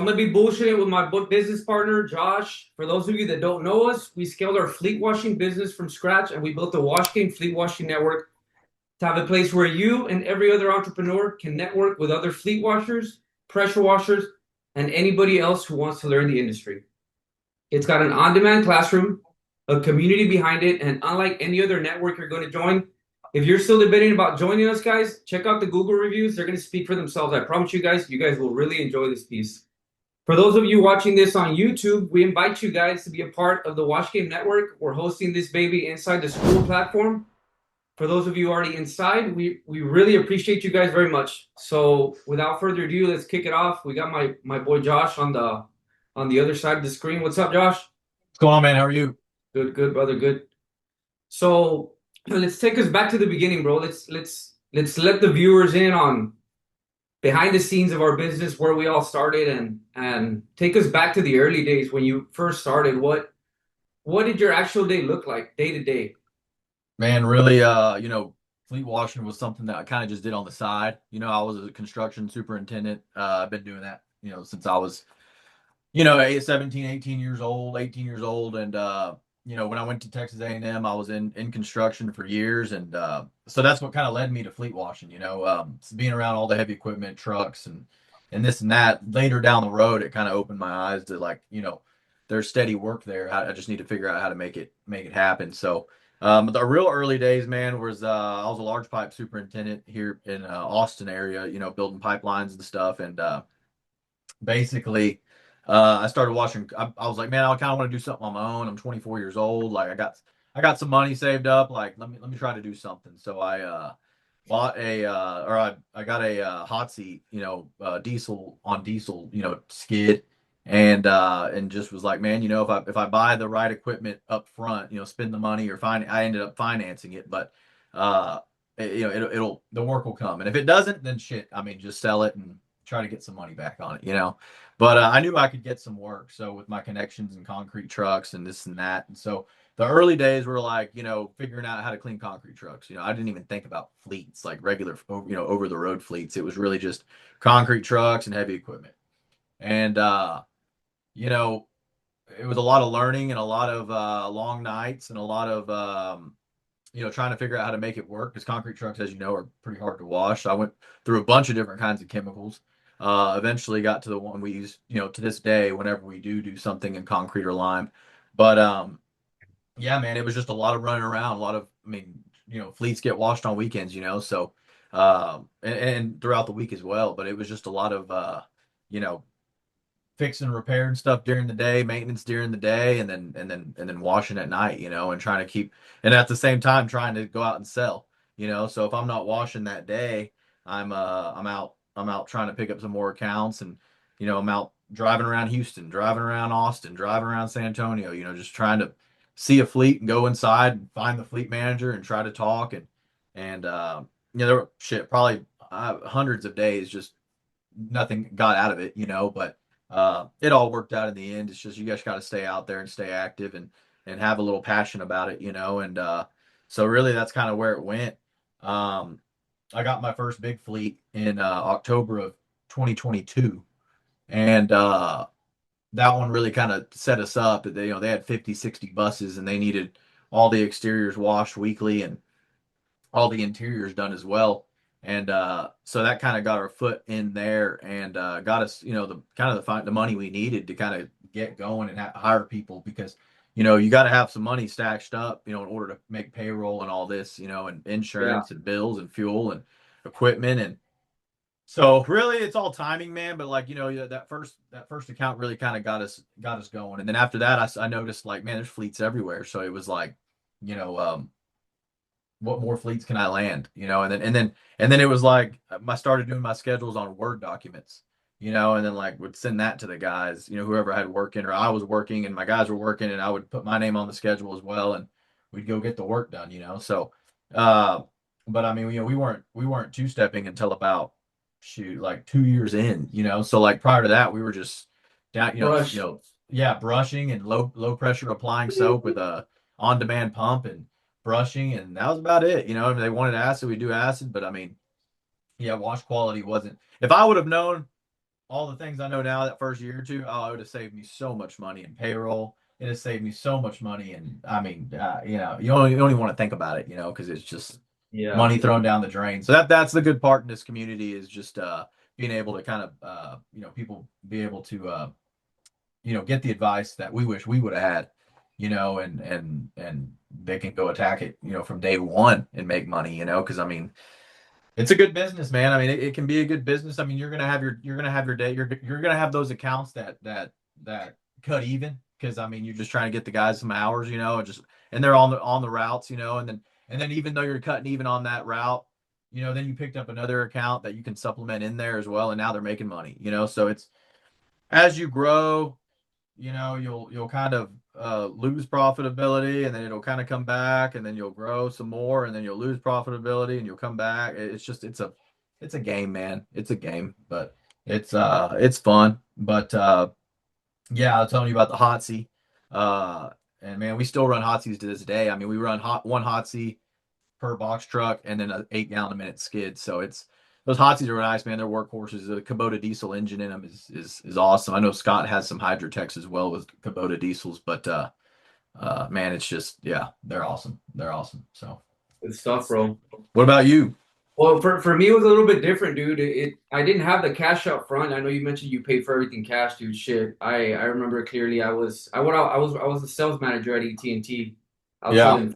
I'm gonna be bullshitting with my book business partner, Josh. For those of you that don't know us, we scaled our fleet washing business from scratch and we built the Wash Game Fleet Washing Network to have a place where you and every other entrepreneur can network with other fleet washers, pressure washers, and anybody else who wants to learn the industry. It's got an on-demand classroom, a community behind it, and unlike any other network you're going to join, if you're still debating about joining us, guys, check out the Google reviews. They're going to speak for themselves. I promise you guys will really enjoy this piece. For those of you watching this on YouTube, we invite you guys to be a part of the Watch Game Network. We're hosting this baby inside the school platform. For those of you already inside, we really appreciate you guys very much. So without further ado, let's kick it off. We got my boy Josh on the other side of the screen. What's up, Josh? What's going on, man? How are you? Good, brother, good. So let's take us back to the beginning, bro. Let's let the viewers in on behind the scenes of our business, where we all started, and take us back to the early days when you first started. What did your actual day look like, day to day? Man, really, fleet washing was something that I kind of just did on the side. I was a construction superintendent. I've been doing that, since I was, 17, 18 years old. And, when I went to Texas A&M, I was in construction for years. And so that's what kind of led me to fleet washing, being around all the heavy equipment, trucks and this and that. Later down the road, it kind of opened my eyes to like, there's steady work there. I just need to figure out how to make it happen. So, the real early days, man, was I was a large pipe superintendent here in Austin area, building pipelines and stuff. And basically, I started watching. I was like, man, I kind of want to do something on my own. I'm 24 years old. Like I got some money saved up. Like let me try to do something. So I bought I got a hot seat, diesel, skid, and just was like, man, if I buy the right equipment up front, spend the money or I ended up financing it, but uh it'll the work will come. And if it doesn't, then shit, I mean, just sell it and try to get some money back on it. But I knew I could get some work. So with my connections and concrete trucks and this and that. And so the early days were like, figuring out how to clean concrete trucks. I didn't even think about fleets, like regular, over the road fleets. It was really just concrete trucks and heavy equipment. And, you know, it was a lot of learning and a lot of long nights and a lot of, trying to figure out how to make it work because concrete trucks, as you know, are pretty hard to wash. So I went through a bunch of different kinds of chemicals. Eventually got to the one we use, to this day, whenever we do something in concrete or lime. But yeah, man, it was just a lot of running around, a lot of, I mean, fleets get washed on weekends, so and throughout the week as well. But it was just a lot of, you know, fixing and repairing stuff during the day, maintenance during the day, and then washing at night, and trying to keep, and at the same time trying to go out and sell, So if I'm not washing that day, I'm out trying to pick up some more accounts, and I'm out driving around Houston, driving around Austin, driving around San Antonio, just trying to see a fleet and go inside and find the fleet manager and try to talk and there were probably hundreds of days just nothing got out of it, but it all worked out in the end. It's just you guys got to stay out there and stay active and have a little passion about it, and so really that's kind of where it went. Um, I got my first big fleet in October of 2022, and that one really kind of set us up. They had 50, 60 buses, and they needed all the exteriors washed weekly and all the interiors done as well. And so that kind of got our foot in there and got us, the kind of the money we needed to kind of get going and hire people because, you got to have some money stashed up, in order to make payroll and all this, and Yeah. insurance and bills and fuel and equipment. And so really it's all timing, man. But like, that first account really kind of got us going. And then after that, I noticed like, man, there's fleets everywhere. So it was like, you know, what more fleets can I land? And then it was like I started doing my schedules on Word documents, and then like would send that to the guys, whoever had working or I was working and my guys were working and I would put my name on the schedule as well and we'd go get the work done. So uh but I mean, we weren't two-stepping until about shoot like 2 years in, so like prior to that we were just down, Brush. yeah, brushing and low pressure applying soap with a on-demand pump and brushing, and that was about it. If they wanted acid, we do acid, but I mean, yeah, wash quality wasn't. If I would have known all the things I know now that first year or two, oh, it would have saved me so much money in payroll. It has saved me so much money, and I mean, you don't even want to think about it, because it's just Yeah. money thrown down the drain. So that's the good part in this community is just being able to kind of people be able to get the advice that we wish we would have had, and they can go attack it, from day one and make money, because I mean it's a good business, man. I mean, it can be a good business. I mean, you're gonna have your day. You're gonna have those accounts that cut even because I mean, you're just trying to get the guys some hours, and they're on the routes, and then even though you're cutting even on that route, then you picked up another account that you can supplement in there as well, and now they're making money, So it's as you grow, you'll kind of lose profitability and then it'll kind of come back and then you'll grow some more and then you'll lose profitability and you'll come back. It's a game, man. It's a game, but it's fun. But yeah, I was telling you about the hot seat. And man, we still run hot seats to this day. I mean, we run one hot seat per box truck and then an 8 gallon a minute skid. So it's those Hotsies are nice, man. They're workhorses. The Kubota diesel engine in them is awesome. I know Scott has some Hydrotechs as well with Kubota diesels, but man, it's just they're awesome. They're awesome. So Good stuff, bro. what about you? Well, for me, it was a little bit different, dude. I didn't have the cash up front. I know you mentioned you paid for everything cash, dude. Shit, I remember clearly. I was a sales manager at AT&T. I was Yeah, selling,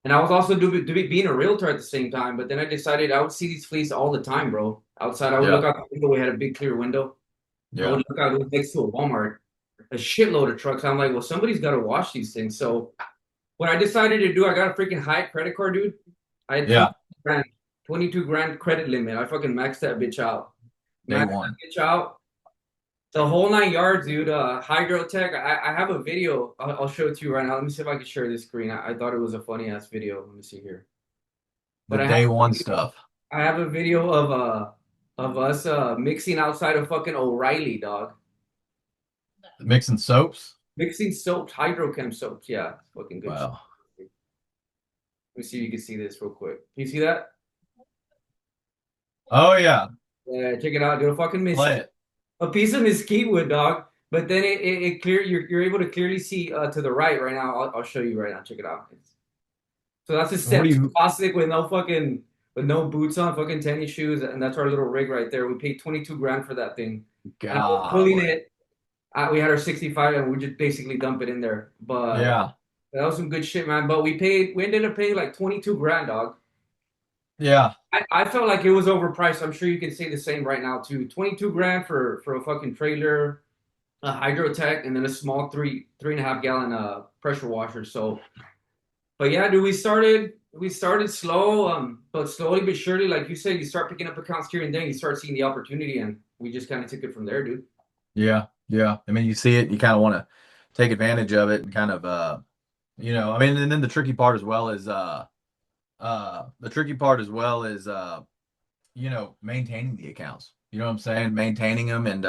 and I was also being a realtor at the same time. But then I decided I would see these fleets all the time, bro. Outside, I would yeah, look out the window. We had a big clear window. I yeah, would look out next to a Walmart, a shitload of trucks. I'm like, well, somebody's got to wash these things. So what I decided to do, I got a freaking high credit card, dude. I had yeah. 22 grand credit limit. I fucking maxed that bitch out. Day Maxed that one. bitch out. The whole 9 yards, dude. Hydrotech. I have a video. I'll show it to you right now. Let me see if I can share this screen. I thought it was a funny ass video. Let me see here. The But day one stuff. I have a video of us mixing outside of fucking O'Reilly, dog. Mixing soaps. Mixing soaps, hydrochem soaps. Yeah, fucking good shit. Wow. Let me see if you can see this real quick. Can you see that? Oh yeah. Yeah, check it out, dude. A fucking Play mesquite, it. a piece of mesquite wood, dog. But then it clear you're able to clearly see to the right now. I'll show you right now. Check it out. So that's a And what step do two you? plastic with no boots on, fucking tennis shoes, and that's our little rig right there. We paid 22 grand for that thing, and I was pulling Golly. it. We had our 65, and we just basically dump it in there. But Yeah. that was some good shit, man. But we ended up paying like 22 grand, dog. Yeah. I felt like it was overpriced. I'm sure you can say the same right now too. 22 grand for a fucking trailer, a Hydrotech, and then a small 3.5 gallon pressure washer. So, but yeah, dude, we started slow, but slowly but surely, like you said, you start picking up accounts here and there. You start seeing the opportunity, and we just kind of took it from there, dude. Yeah. Yeah. I mean, you see it, you kind of want to take advantage of it and kind of I mean, and then the tricky part as well is maintaining the accounts. You know what I'm saying? Maintaining them and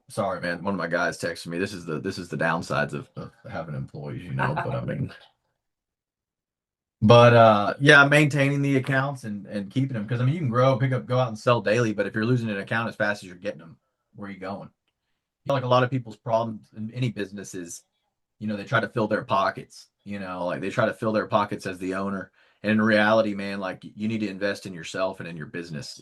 sorry man, one of my guys texted me. This is the downsides of having employees, but I mean yeah, maintaining the accounts and keeping them because I mean you can grow, pick up, go out and sell daily, but if you're losing an account as fast as you're getting them, where are you going? I feel like a lot of people's problems in any business is they try to fill their pockets, like they try to fill their pockets as the owner. And in reality, man, like you need to invest in yourself and in your business,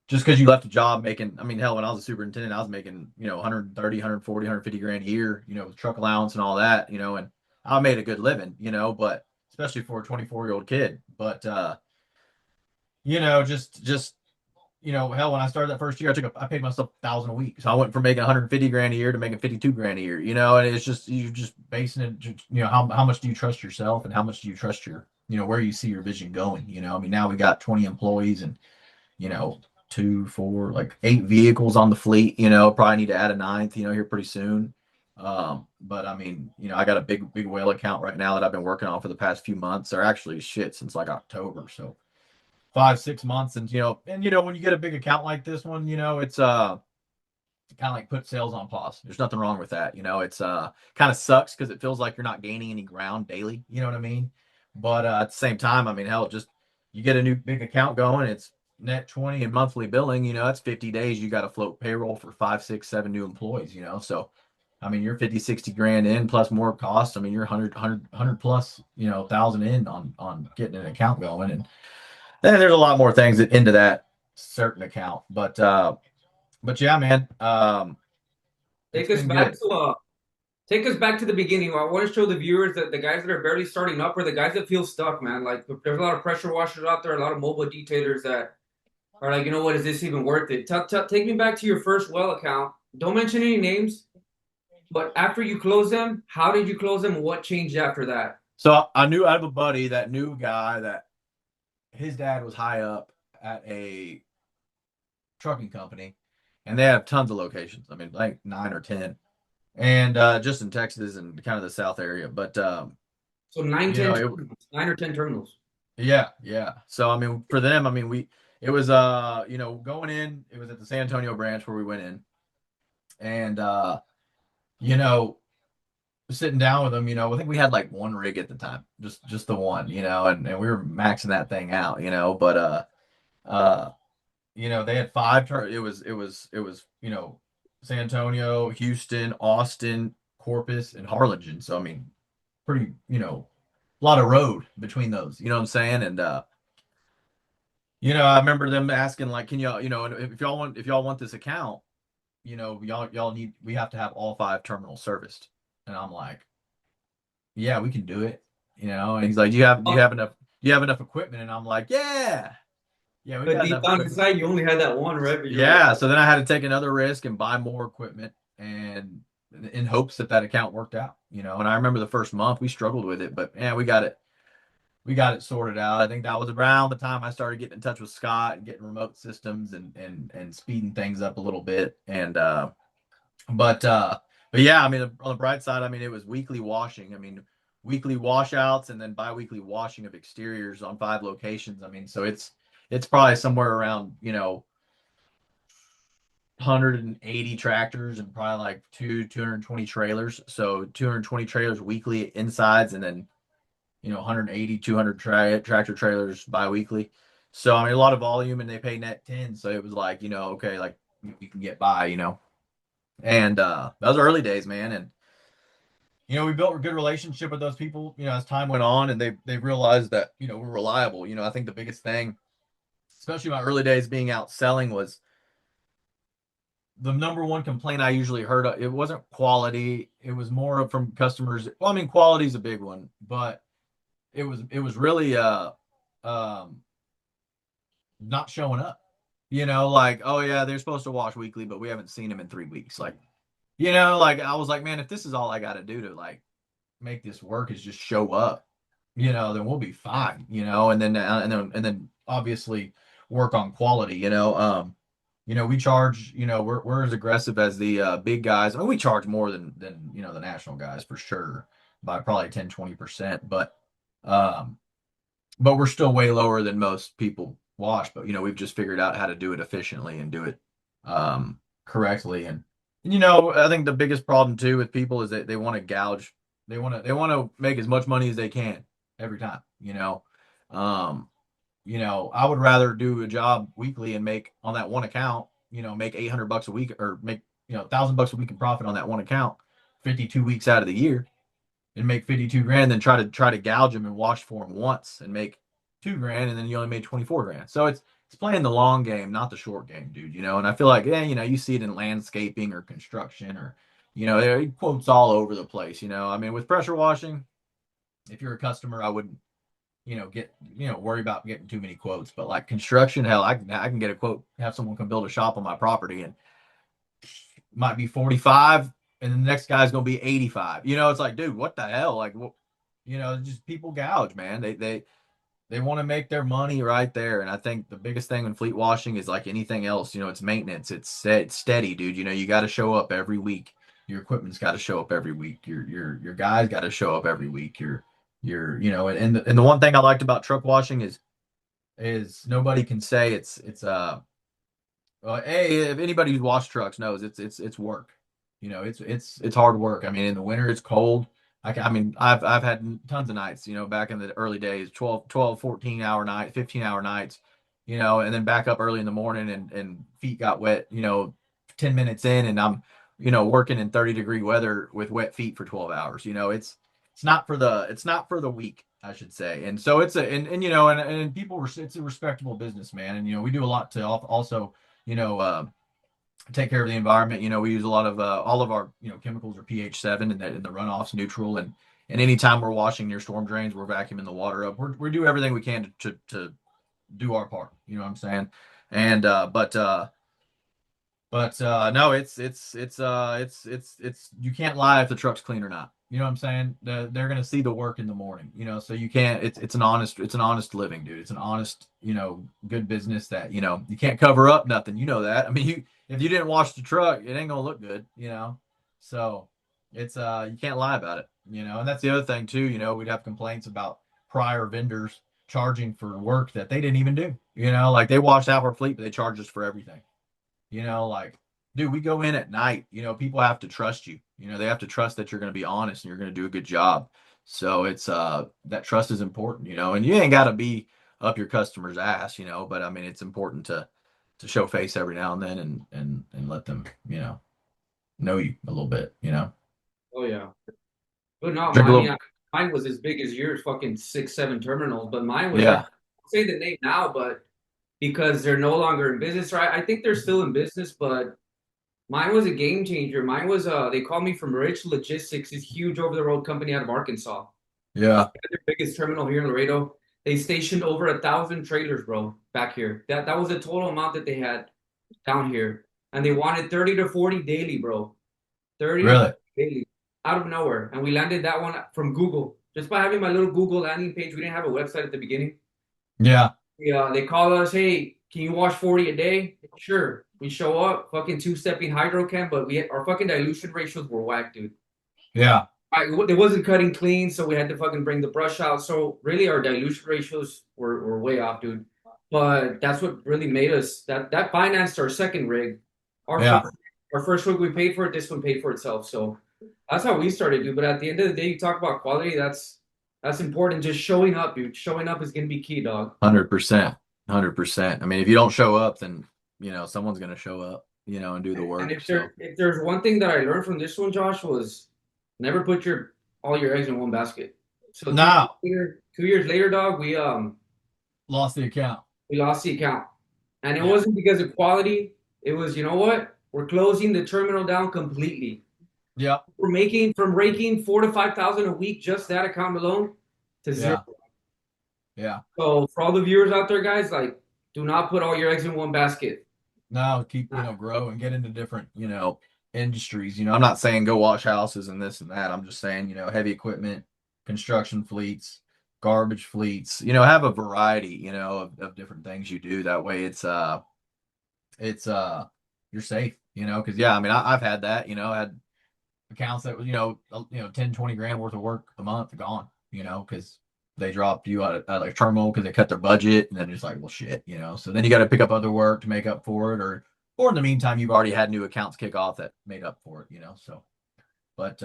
just because you left a job making, I mean, hell, when I was a superintendent, I was making, 130, 140, 150 grand a year, with truck allowance and all that, and I made a good living, but especially for a 24-year-old kid. But, just hell, when I started that first year, I paid myself 1,000 a week. So I went from making 150 grand a year to making 52 grand a year, and it's just, you're just basing it, how much do you trust yourself and how much do you trust where you see your vision going? I mean, now we got 20 employees and, you know, two, four, like 8 vehicles on the fleet, probably need to add a ninth, here pretty soon. But I mean, I got a big whale account right now that I've been working on for the past few months, or actually shit since like October. So 5, 6 months. And when you get a big account like this one, it's kind of like put sales on pause. There's nothing wrong with that. It's kind of sucks because it feels like you're not gaining any ground daily. You know what I mean? But at the same time, I mean, hell, just you get a new big account going, it's net 20 in monthly billing, that's 50 days. You got to float payroll for 5, 6, 7 new employees, so, I mean, you're 50, 60 grand in plus more costs. I mean, you're 100 plus, thousand in on getting an account going. And then there's a lot more things that into that certain account. But yeah, man, it's Take us been back good. to take us back to the beginning. I want to show the viewers that the guys that are barely starting up are the guys that feel stuck, man. Like there's a lot of pressure washers out there, a lot of mobile detailers that are like, you know what, is this even worth it? Take me back to your first well account. Don't mention any names, but after you close them, how did you close them? What changed after that? So I have a buddy that knew a guy that his dad was high up at a trucking company, and they have tons of locations. I mean, like 9 or 10, and just in Texas and kind of the South area. But So nine, you ten know, terminals, 9 or 10 terminals. yeah. So I mean, for them, I mean, it was going in. It was at the San Antonio branch where we went in, and you know, sitting down with them, I think we had like one rig at the time, just the one, and we were maxing that thing out, but uh they had it was San Antonio, Houston, Austin, Corpus, and Harlingen. So I mean, pretty, a lot of road between those, you know what I'm saying? And I remember them asking like, can y'all, if y'all want this account, y'all need we have to have all 5 terminals serviced. And I'm like, yeah, we can do it. And he's like, do you have enough equipment? And I'm like, yeah, we But got deep enough down equipment. inside, you only had that one, right? But you're like, Yeah, so then I had to take another risk and buy more equipment, and in hopes that that account worked out. And I remember the first month we struggled with it, but yeah, we got it sorted out. I think that was around the time I started getting in touch with Scott and getting remote systems and speeding things up a little bit. And but uh but yeah, I mean, on the bright side, I mean, it was weekly washing. I mean, weekly washouts and then bi-weekly washing of exteriors on 5 locations. I mean, so it's probably somewhere around, 180 tractors and probably like 220 trailers. So 220 trailers weekly insides, and then 180, 200 tractor trailers bi-weekly. So I mean, a lot of volume, and they pay net 10. So it was like, okay, like we can get by. And that was early days, man. And we built a good relationship with those people, as time went on, and they realized that, we're reliable. I think the biggest thing, especially my early days being out selling, was the number one complaint I usually heard. It wasn't quality. It was more from customers. Well, I mean, quality is a big one, but it was really um not showing up. Like, oh yeah, they're supposed to wash weekly, but we haven't seen them in 3 weeks. Like, like I was like, man, if this is all I got to do to like make this work is just show up, then we'll be fine. And then obviously work on quality. We charge. We're as aggressive as the big guys. I mean, we charge more than the national guys for sure by probably 10, 20%, um, but we're still way lower than most people wash. But we've just figured out how to do it efficiently and do it correctly. And I think the biggest problem too with people is that they want to gouge. They want to make as much money as they can every time. Um, I would rather do a job weekly and make on that one account, make $800 a week, or make $1,000 a week in profit on that one account, 52 weeks out of the year, and make 52 grand, then try to gouge them and wash for them once and make 2 grand, and then you only made 24 grand. So it's playing the long game, not the short game, dude. And I feel like, you see it in landscaping or construction, or there are quotes all over the place. I mean, with pressure washing, if you're a customer, I wouldn't worry about getting too many quotes. But like construction, hell, I can get a quote, have someone come build a shop on my property, and might be 45, and the next guy's gonna be 85. It's like, dude, what the hell? Like, just people gouge, man. They want to make their money right there. And I think the biggest thing in fleet washing is like anything else, it's maintenance. It's steady, dude. You got to show up every week. Your equipment's got to show up every week. Your guys got to show up every week. And the one thing I liked about truck washing is nobody can say hey, if anybody who's washed trucks knows it's work. It's hard work. I mean, in the winter it's cold. I mean, I've had tons of nights, back in the early days, 14-hour night, 15-hour nights, and then back up early in the morning and feet got wet, 10 minutes in and I'm, working in 30-degree weather with wet feet for 12 hours. It's not for the weak, I should say. And so and people, it's a respectable business, man. And, we do a lot to also, you know, uh, take care of the environment. We use a lot of all of our chemicals are pH 7 and the runoffs neutral and anytime we're washing near storm drains, we're vacuuming the water up. We do everything we can to do our part. You know what I'm saying? And no, it's you can't lie if the truck's clean or not. You know what I'm saying? They're gonna see the work in the morning. So you can't. It's an honest living, dude. It's an honest, good business that you can't cover up nothing. You know that. I mean, if you didn't wash the truck, it ain't gonna look good. So it's you can't lie about it. And that's the other thing too. We'd have complaints about prior vendors charging for work that they didn't even do. Like they washed out our fleet, but they charged us for everything. Like, dude, we go in at night. People have to trust you. They have to trust that you're going to be honest and you're going to do a good job. So it's that trust is important, and you ain't got to be up your customer's ass, but I mean it's important to show face every now and then and let them, know you a little bit. Oh yeah. But no, Drink a I mean, little. mine was as big as yours, fucking 6, 7 terminals. But mine was, I Yeah. won't say the name now, but because they're no longer in business, right? I think they're still in business, but mine was a game changer. Mine was, they called me from Rich Logistics, this huge over the road company out of Arkansas. Yeah. Their biggest terminal here in Laredo. They stationed over 1,000 trailers, bro, back here. That was the total amount that they had down here, and they wanted 30 to 40 daily, bro. 30 to 40 Really. daily out of nowhere. And we landed that one from Google. Just by having my little Google landing page. We didn't have a website at the beginning. Yeah. They call us, hey, can you wash 40 a day? Sure. We show up, fucking two-stepping hydrochem, but our fucking dilution ratios were whack, dude. Yeah. It wasn't cutting clean, so we had to fucking bring the brush out. So really, our dilution ratios were way off, dude. But that's what really made us that financed our second rig. Our Yeah. first our first rig we paid for it. This one paid for itself. So that's how we started, dude. But at the end of the day, you talk about quality. That's important. Just showing up, dude. Showing up is gonna be key, dog. 100%. 100%. I mean, if you don't show up, then someone's gonna show up, and do the And work. if So there's one thing that I learned from this one, Josh, was never put your all your eggs in one basket. So now 2 years later, dog, lost the account. we lost the account. And it Yeah. wasn't because of quality. It was, you know what? We're closing the terminal down completely. Yep. We're making from raking 4 to 5 thousand a week, just that account alone, to zero. Yeah. Yeah. So for all the viewers out there, guys, like, do not put all your eggs in one basket. Now keep, grow and get into different, industries. I'm not saying go wash houses and this and that. I'm just saying, heavy equipment, construction fleets, garbage fleets, have a variety, of different things you do. That way it's you're safe, because yeah, I mean I've had that, I had accounts that was, 10, 20 grand worth of work a month gone, because they dropped you at a terminal because they cut their budget and then it's like, well, shit, so then you got to pick up other work to make up for it, or in the meantime, you've already had new accounts kick off that made up for it, so, but,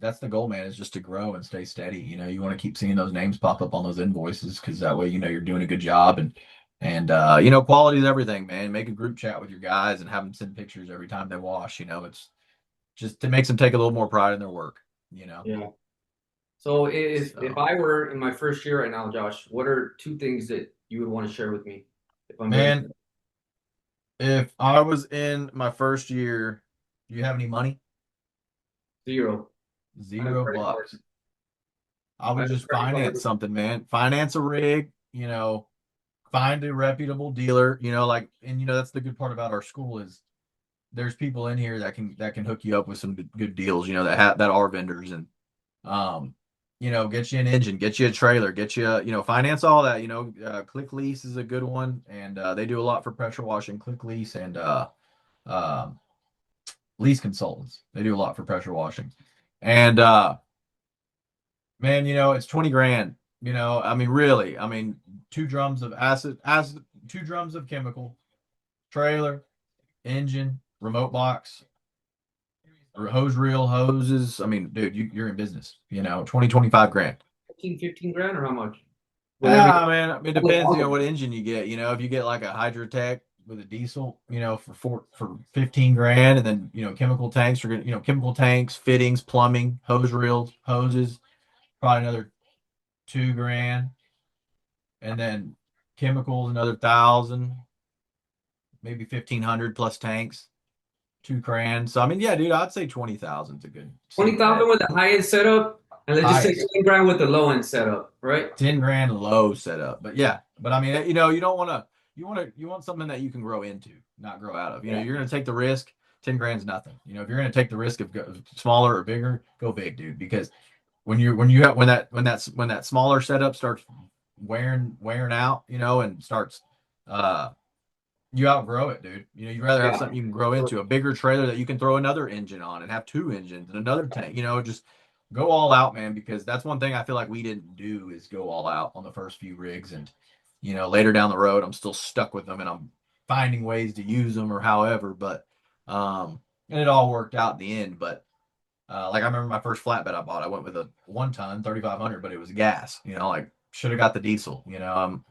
that's the goal, man, is just to grow and stay steady. You want to keep seeing those names pop up on those invoices because that way, you're doing a good job and quality is everything, man. Make a group chat with your guys and have them send pictures every time they wash. It's just to make them take a little more pride in their work. Yeah. So if So, I were in my first year right now, Josh, what are two things that you would want to share with me if I'm ready? man, if I was in my first year, do you have any money? Zero. I have a credit card. $0. I I would have a just credit finance card. something, man. Finance a rig, find a reputable dealer, like, and that's the good part about our school is there's people in here that can hook you up with some good deals, that are vendors and um get you an engine, get you a trailer, get you finance all that. Click Lease is a good one, and they do a lot for pressure washing. Click Lease and um, Lease Consultants, they do a lot for pressure washing, and man, it's 20 grand. I mean, really, I mean, 2 drums of acid, 2 drums of chemical, trailer, engine, remote box, hose reel, hoses. I mean, dude, you're in business. 20, 25 grand. 15 grand or how much? With everything. Ah, man, it depends. What engine you get. If you get like a Hydrotech with a diesel, for 15 grand, and then chemical tanks are chemical tanks, fittings, plumbing, hose reels, hoses, probably another 2 grand, and then chemicals another 1,000, maybe 1,500 plus tanks, 2 grand. So I mean, yeah, dude, I'd say 20,000 is a good safe 20,000 bet. with the highest setup, and let's just say Highest. 10 grand with the low end setup, right? 10 grand low setup. But yeah, but I mean, you don't want to, you want something that you can grow into, not grow out of. You're going to take the risk. 10 grand's nothing. If you're going to take the risk of smaller or bigger, go big, dude, because when that smaller setup starts wearing out, and starts, uh, you outgrow it, dude. You'd rather have Yeah. something you can grow into, a bigger trailer that you can throw another engine on and have two engines and another tank. Just go all out, man, because that's one thing I feel like we didn't do is go all out on the first few rigs. And, later down the road, I'm still stuck with them and I'm finding ways to use them or however, but, and it all worked out in the end. But, like I remember my first flatbed I bought, I went with a 1 ton 3,500, but it was gas, like should have got the diesel,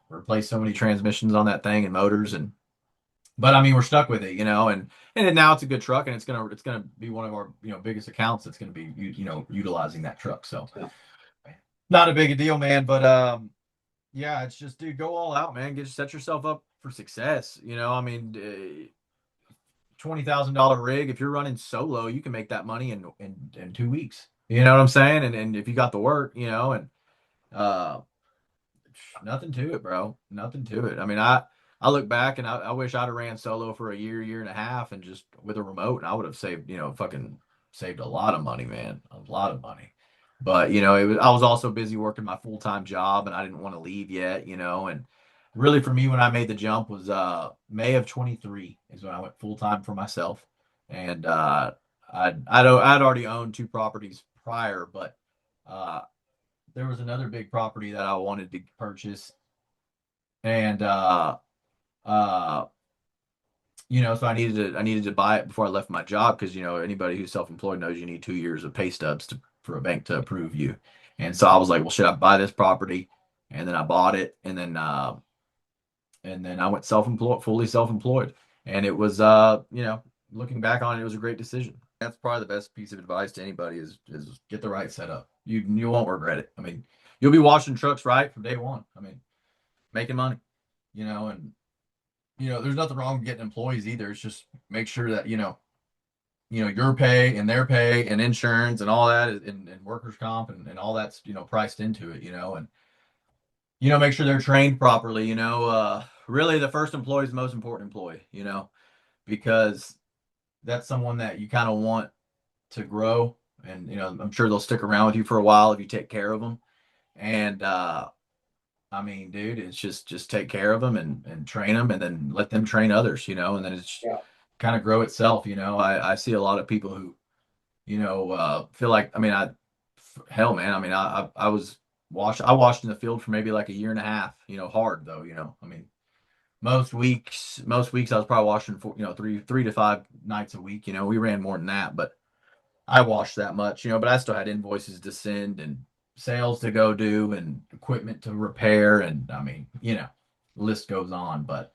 replaced so many transmissions on that thing and motors, and but I mean, we're stuck with it, and now it's a good truck, and it's gonna be one of our biggest accounts that's gonna be utilizing that truck. So Yeah. not a big a deal, man. But yeah, it's just dude, go all out, man. Set yourself up for success. I mean, $20,000 rig. If you're running solo, you can make that money in 2 weeks. You know what I'm saying? And if you got the work, and uh, nothing to it, bro. Nothing to it. I mean, I look back and I wish I'd have ran solo for a year and a half, and just with a remote, and I would have saved, fucking saved a lot of money, man, a lot of money. But I was also busy working my full time job, and I didn't want to leave yet, and really for me when I made the jump was May of 23 is when I went full time for myself, and I'd already owned two properties prior, but uh, there was another big property that I wanted to purchase, and uh, so I needed to buy it before I left my job because anybody who's self-employed knows you need 2 years of pay stubs for a bank to approve you, and so I was like, well, should I buy this property? And then I bought it, and then I went self-employed, fully self-employed, and it was looking back on it, it was a great decision. That's probably the best piece of advice to anybody is get the right setup. You won't regret it. I mean, you'll be washing trucks right from day one. I mean, making money, and there's nothing wrong with getting employees either. It's just make sure that your pay and their pay and insurance and all that and workers comp and all that's priced into it, and make sure they're trained properly. Really the first employee is the most important employee, because that's someone that you kind of want to grow, and I'm sure they'll stick around with you for a while if you take care of them. And I mean, dude, it's just take care of them and train them, and then let them train others, and then it's Yeah. kind of grow itself. I see a lot of people who feel like, I mean, hell, man, I mean, I washed in the field for maybe like a year and a half, hard though, I mean, most weeks I was probably washing for, 3 to 5 nights a week. We ran more than that, but I washed that much, but I still had invoices to send and sales to go do and equipment to repair. And I mean, the list goes on, but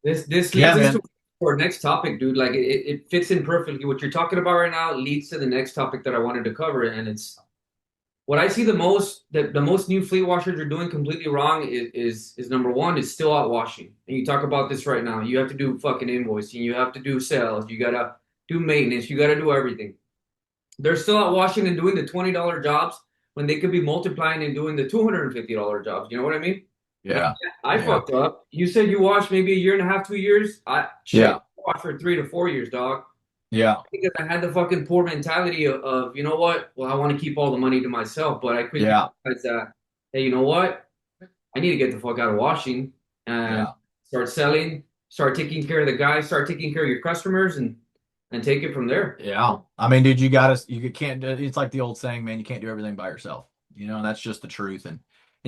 This yeah, leads us man. to our next topic, dude. Like it fits in perfectly. What you're talking about right now leads to the next topic that I wanted to cover, and it's what I see the most that the most new fleet washers are doing completely wrong is number one is still out washing. And you talk about this right now. You have to do fucking invoicing, you have to do sales, you gotta do maintenance, you gotta do everything. They're still out washing and doing the $20 jobs when they could be multiplying and doing the $250 jobs. You know what I mean? And Yeah. I Yeah. fucked up. You said you washed maybe a year and a half, 2 years. I Yeah. shit, I washed for 3 to 4 years, dog. Yeah. Because I had the fucking poor mentality of you know what? Well, I want to keep all the money to myself, but I quickly Yeah. realized that, hey, you know what? I need to get the fuck out of washing and Yeah. start selling, start taking care of the guys, start taking care of your customers, and take it from there. Yeah. I mean, dude, you can't do, it's like the old saying, man, you can't do everything by yourself, and that's just the truth. And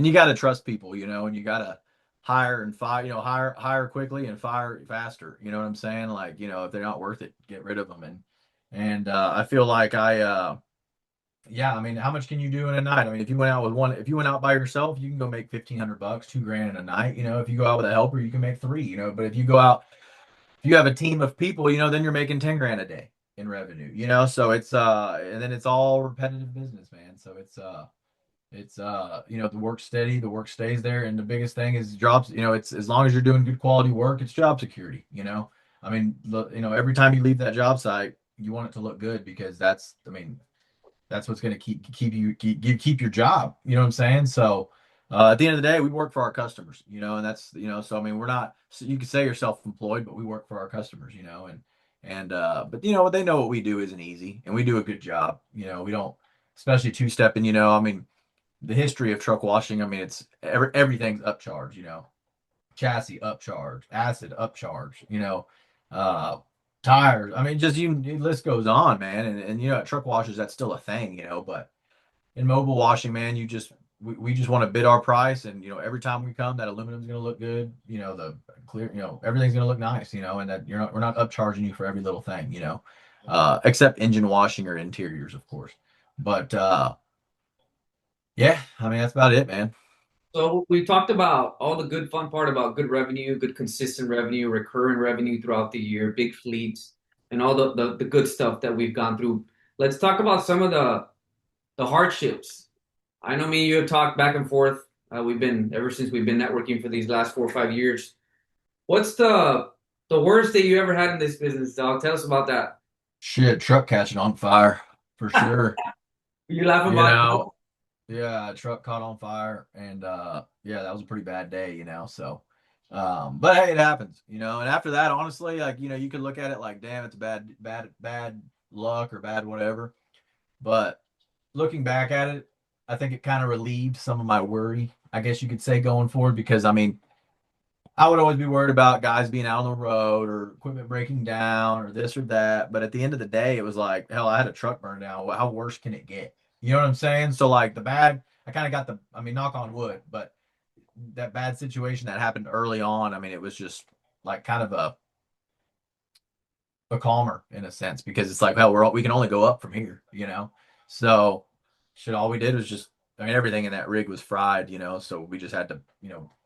you got to trust people, and you got to hire and fire, hire quickly and fire faster. You know what I'm saying? Like, if they're not worth it, get rid of them. And I feel like yeah, I mean, how much can you do in a night? I mean, if you went out by yourself, you can go make 1,500 bucks, 2 grand in a night. If you go out with a helper, you can make three. But if you go out, if you have a team of people, then you're making 10 grand a day in revenue. So it's and then it's all repetitive business, man. So it's the work steady, the work stays there, and the biggest thing is jobs. It's as long as you're doing good quality work, it's job security. I mean, every time you leave that job site, you want it to look good because I mean, that's what's going to keep your job. You know what I'm saying? So at the end of the day, we work for our customers. And that's so I mean, we're not. So you could say you're self-employed, but we work for our customers. And but they know what we do isn't easy, and we do a good job. We don't, especially two-stepping. I mean, the history of truck washing. I mean, it's everything's upcharge. Chassis upcharge, acid upcharge. Uh, tires. I mean, just the list goes on, man. And at truck washers, that's still a thing. But in mobile washing, man, we just want to bid our price, and every time we come, that aluminum's going to look good. The clear, everything's going to look nice. And that we're not upcharging you for every little thing. Except engine washing or interiors, of course. But yeah, I mean that's about it, man. So we talked about all the good fun part about good revenue, good consistent revenue, recurring revenue throughout the year, big fleets, and all the good stuff that we've gone through. Let's talk about some of the hardships. I know me and you have talked back and forth. We've been ever since we've been networking for these last 4 or 5 years. What's the worst that you ever had in this business, dog? Tell us about that. Shit, truck catching on fire for sure. You laugh You about know, yeah, truck caught on fire, and yeah, that was a pretty bad day. So but hey, it happens. And after that, honestly, like you could look at it like, damn, it's bad luck or bad whatever. But looking back at it, I think it kind of relieved some of my worry, I guess you could say, going forward, because I mean, I would always be worried about guys being out on the road or equipment breaking down or this or that. But at the end of the day, it was like, hell, I had a truck burn down. Well, how worse can it get? You know what I'm saying? So like the bad, I kind of got I mean, knock on wood, but that bad situation that happened early on, I mean, it was just like kind of a calmer in a sense, because it's like, hell, we can only go up from here. So shit, all we did was just, I mean, everything in that rig was fried. So we just had to,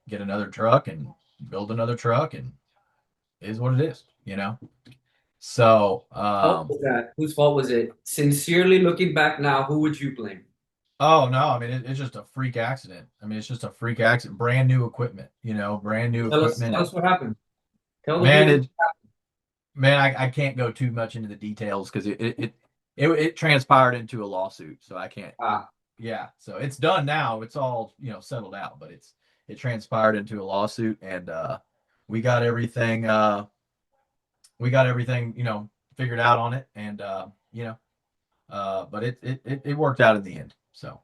get another truck and build another truck, and it is what it is. So, fault was that? Whose fault was it? Sincerely looking back now, who would you blame? oh no, I mean, it's just a freak accident. I mean, it's just a freak accident, brand new equipment, brand new equipment. Tell And us what happened. Tell the man, people. I can't go too much into the details because it transpired into a lawsuit. So I can't, Ah, yeah. So it's done now. It's all, settled out, but it transpired into a lawsuit, and we got everything, figured out on it. And, but it worked out in the end. So,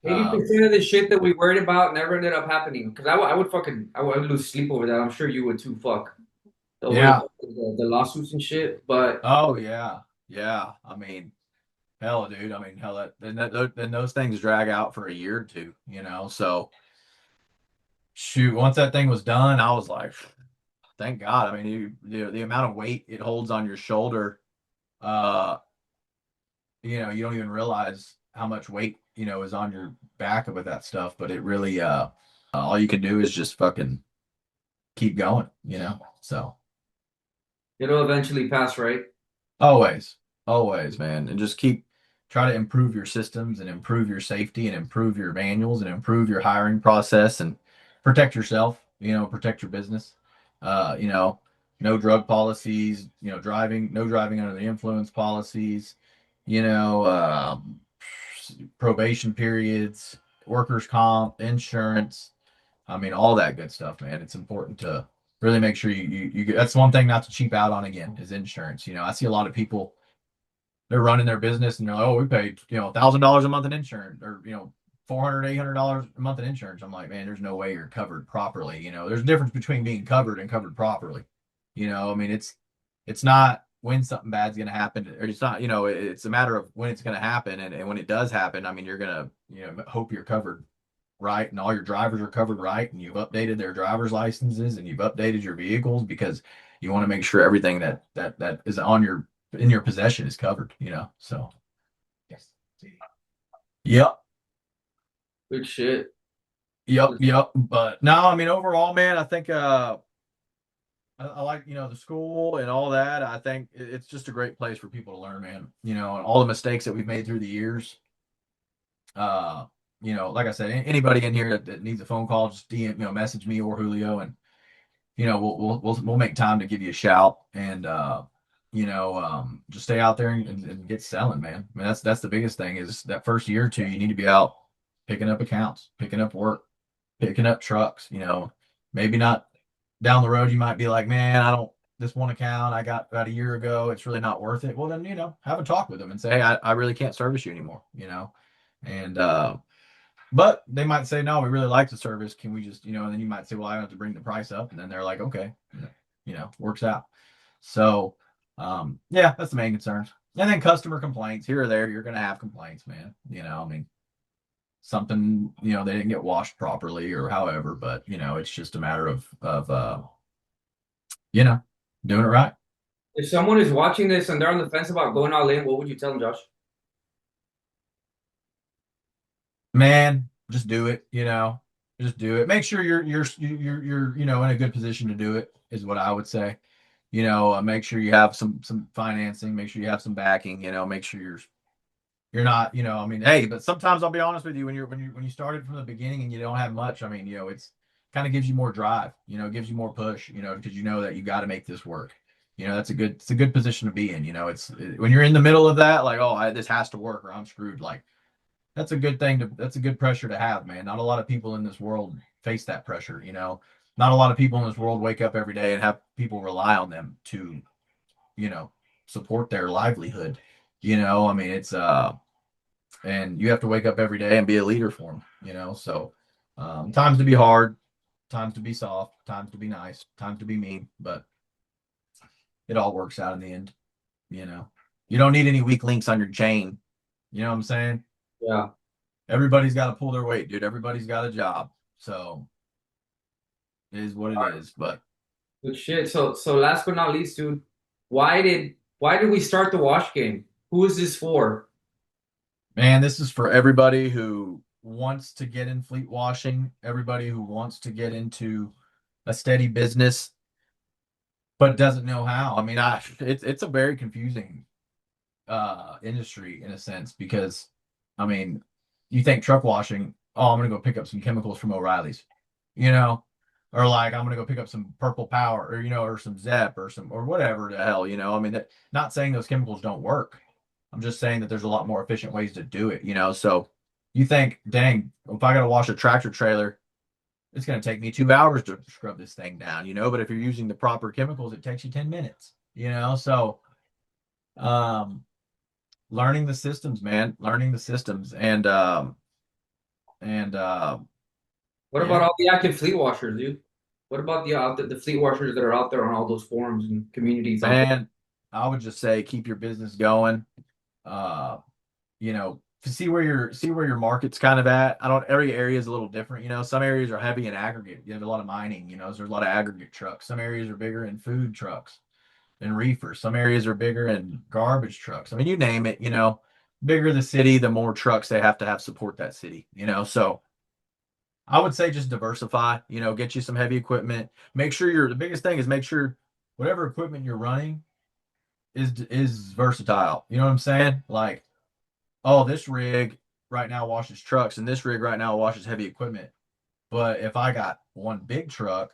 eighty um, percent of the shit that we worried about never ended up happening. Because I would fucking I would lose sleep over that. I'm sure you would too. Fuck over yeah. the lawsuits and shit. But Oh yeah. Yeah. I mean, hell, dude. I mean, hell, then those things drag out for a year or two. So shoot, once that thing was done, I was like, thank God. I mean, the amount of weight it holds on your shoulder, uh, you don't even realize how much weight, is on your back with that stuff, but it really, all you can do is just fucking keep going. So it'll eventually pass, right? always, always, man, and just try to improve your systems and improve your safety and improve your manuals and improve your hiring process and protect yourself. Protect your business. Uh, you know, no drug policies. No driving under the influence policies. You know, probation periods, workers' comp, insurance. I mean, all that good stuff, man. It's important to really make sure you get. That's one thing not to cheap out on, again, is insurance. I see a lot of people, they're running their business and they're like, oh, we paid, $1,000 a month in insurance, or, $400, $800 a month in insurance. I'm like, man, there's no way you're covered properly. There's a difference between being covered and covered properly. I mean, it's not when something bad's going to happen, or it's not, it's a matter of when it's going to happen. And when it does happen, I mean, you're going to, hope you're covered right, and all your drivers are covered right, and you've updated their driver's licenses, and you've updated your vehicles, because you want to make sure everything that is on in your possession is covered, so yes. Yep. Good shit. Yep. But no, I mean, overall, man, I think I like, the school and all that. I think it's just a great place for people to learn, man. And all the mistakes that we've made through the years. Uh, like I said, anybody in here that needs a phone call, just DM, message me or Julio, and we'll make time to give you a shout, and just stay out there and get selling, man. I mean, that's the biggest thing is that first year or two, you need to be out picking up accounts, picking up work, picking up trucks. Maybe not down the road. You might be like, man, I don't. This one account I got about a year ago, it's really not worth it. Well, then have a talk with them and say, hey, I really can't service you anymore. And but they might say, no, we really like the service. Can we just, and then you might say, well, I have to bring the price up. And then they're like, okay, works out. So, yeah, that's the main concerns. And then customer complaints here or there, you're going to have complaints, man. I mean, something, they didn't get washed properly or however, but, it's just a matter of doing it right. If someone is watching this and they're on the fence about going all in, what would you tell them, Josh? Man, just do it, just do it. Make sure you're in a good position to do it is what I would say. Make sure you have some financing, make sure you have some backing, make sure you're not, I mean, hey, but sometimes I'll be honest with you, when you started from the beginning and you don't have much, I mean, it's kind of gives you more drive, gives you more push, because you know that you got to make this work. It's a good position to be in. When you're in the middle of that, like, oh, this has to work or I'm screwed. Like, that's a good thing that's a good pressure to have, man. Not a lot of people in this world face that pressure. Not a lot of people in this world wake up every day and have people rely on them to, you know, support their livelihood. I mean, it's and you have to wake up every day and be a leader for them. So times to be hard, times to be soft, times to be nice, times to be mean, but it all works out in the end. You know, you don't need any weak links on your chain. You know what I'm saying? Yeah. Everybody's got to pull their weight, dude. Everybody's got a job, so it is what it is. But Good shit. So last but not least, dude, why did we start the wash game? Who is this for? man, this is for everybody who wants to get in fleet washing, everybody who wants to get into a steady business but doesn't know how. I mean, it's a very confusing industry in a sense because I mean, you think truck washing, oh, I'm gonna go pick up some chemicals from O'Reilly's, you know, or like I'm gonna go pick up some Purple Power or or some Zep or whatever the hell, I mean, not saying those chemicals don't work. I'm just saying that there's a lot more efficient ways to do it. So you think, dang, if I gotta wash a tractor trailer, it's gonna take me 2 hours to scrub this thing down, but if you're using the proper chemicals, it takes you 10 minutes, so um learning the systems, man, learning the systems and What about yeah, all the active fleet washers, dude? What about the fleet washers that are out there on all those forums and communities out there? man, I would just say keep your business going. Uh, see where your market's kind of at. I don't Every area is a little different. Some areas are heavy in aggregate. You have a lot of mining, so there's a lot of aggregate trucks. Some areas are bigger in food trucks and reefers. Some areas are bigger in garbage trucks. I mean, you name it, bigger the city, the more trucks they have to have support that city. So I would say just diversify, get you some heavy equipment. The biggest thing is make sure whatever equipment you're running is versatile. You know what I'm saying? Like, oh, this rig right now washes trucks and this rig right now washes heavy equipment. But if I got one big truck,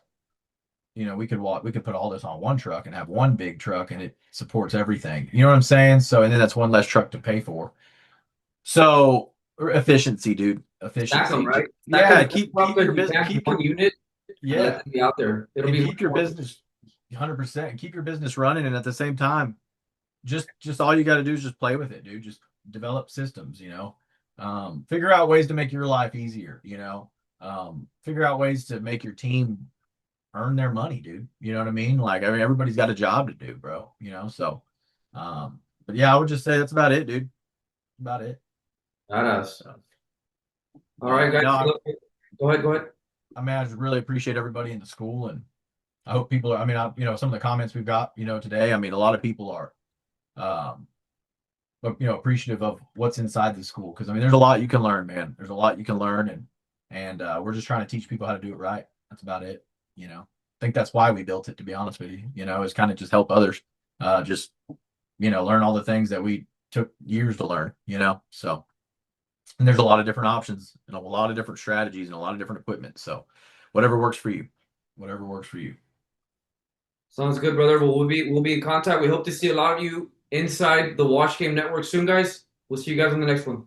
we could put all this on one truck and have one big truck and it supports everything. You know what I'm saying? So and then that's one less truck to pay for. So efficiency, dude. Stack them, Efficiency. right? Stack them Yeah, as keep as your you business can in keep one your unit and let yeah, them be out there. It'll and be much keep your more. business 100% and keep your business running, and at the same time, just all you got to do is just play with it, dude. Just develop systems, figure out ways to make your life easier, figure out ways to make your team earn their money, dude. You know what I mean? Like, I mean, everybody's got a job to do, bro. So but yeah, I would just say that's about it, dude. About it. Badass. So, All right, but guys. no, Go ahead. Go ahead. I just really appreciate everybody in the school, and I hope people are. I mean, some of the comments we've got, today. I mean, a lot of people are um, but appreciative of what's inside the school, because I mean, there's a lot you can learn, man. There's a lot you can learn, and we're just trying to teach people how to do it right. That's about it. I think that's why we built it. To be honest with you, is kind of just help others, just learn all the things that we took years to learn. So, and there's a lot of different options and a lot of different strategies and a lot of different equipment. So, whatever works for you, whatever works for you. Sounds good, brother. Well, we'll be in contact. We hope to see a lot of you inside the Wash Game Network soon, guys. We'll see you guys on the next one.